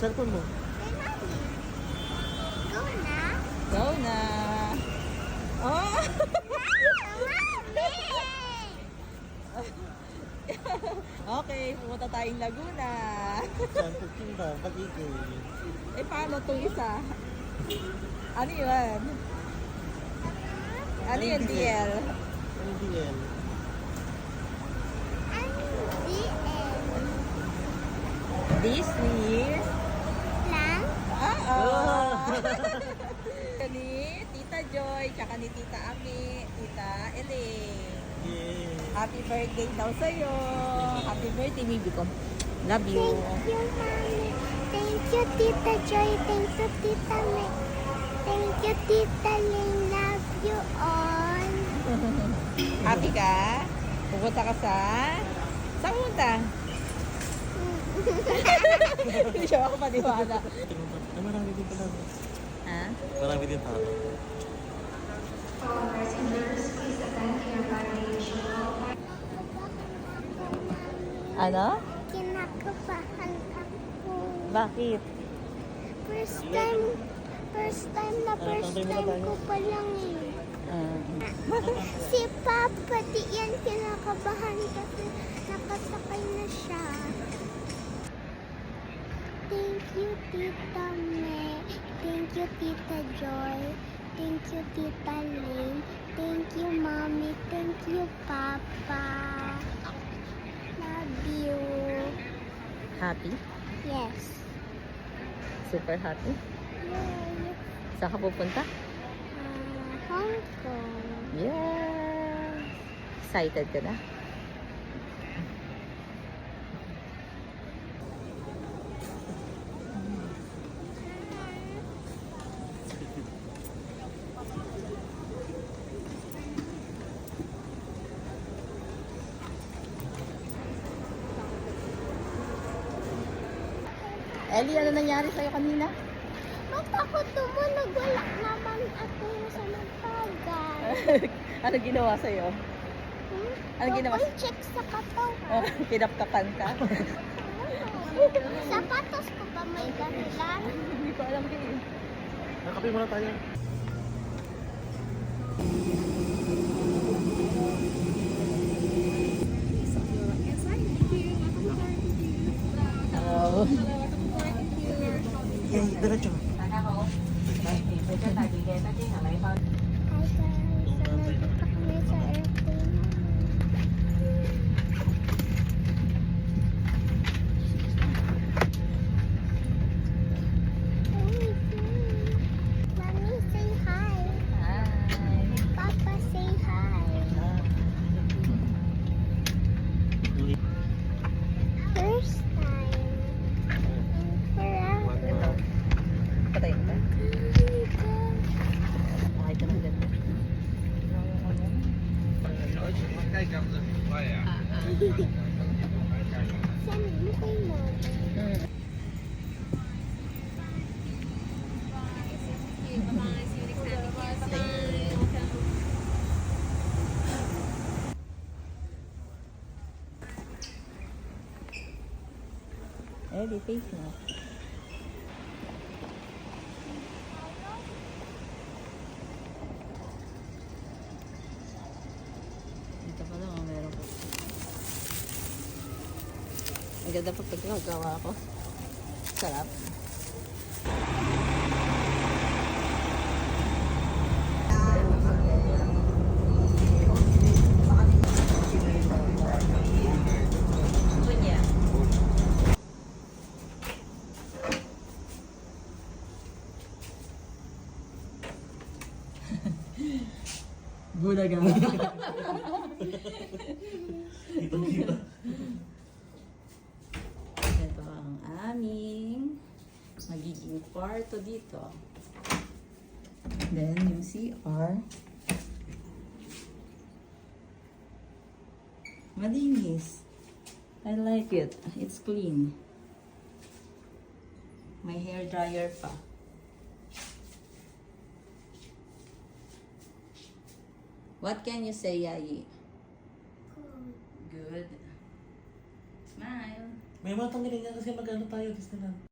Cellphone mo. Hey, Mommy. Go na. Go na. Oh! Okay, pumunta tayong Laguna. Siyempre, ba? Pag-ikay. Eh, paano itong isa? Ano yun? Ano yun, DL? Ano DL? Disney? Lang? Ah! Ni Tita Joy, tsaka ni Tita Ami, Tita Elaine. Yeah. Happy birthday daw sa'yo. Happy birthday, baby ko. Love you. Thank you, Mommy. Thank you, Tita Joy. Thank you, Tita May. Thank you, Tita Ling. Love you all. Happy ka? Pupunta ka sa... Saan pupunta? Hindi siya ako maniwala. Ay, marami din pala. Ha? Marami din tao. Ano? Kinakabahan ako. Bakit? First time na first time ko pa lang eh. Si Papa, di yan kinakabahan kasi nakasakay na siya. Thank you, Tita May. Thank you, Tita Joy. Thank you, Tita Ling. Thank you, Mommy. Thank you, Papa. Love you. Happy? Yes. Super happy? Yay. Saan ka pupunta? Hong Kong. Yes! Excited ka na? Ellie, ano nangyari sa'yo kanina? Ba't ako tumunog? Wala naman ako sa nagpagal. Ano ginawa sa'yo? Ano ginawa? Double check sa katawan. Pinapkapan ka? Sapatos ko ba may dahilan? Hindi ko alam din eh. Nakape muna tayo. Hello. Eh, diretso. Hi guys, nandito kami sa airplane. Mommy, say hi. Hi. Papa, say hi. First time in forever. Patayin ka? Oh my God. Okay ka lang ganda. Saan mo kay Mama? Eh, di face mo. Dito pa lang, meron ko. Ang ganda pa pagkagawa ko. Sarap. Punya. Bulaga. Kita. Ito ang aming magiging kwarto dito. Then, yung CR. Malinis. I like it. It's clean. May hair dryer pa. What can you say, Yayi? Good. Smile. May mga tanggalin nga kasi mag-ano tayo, Disneyland.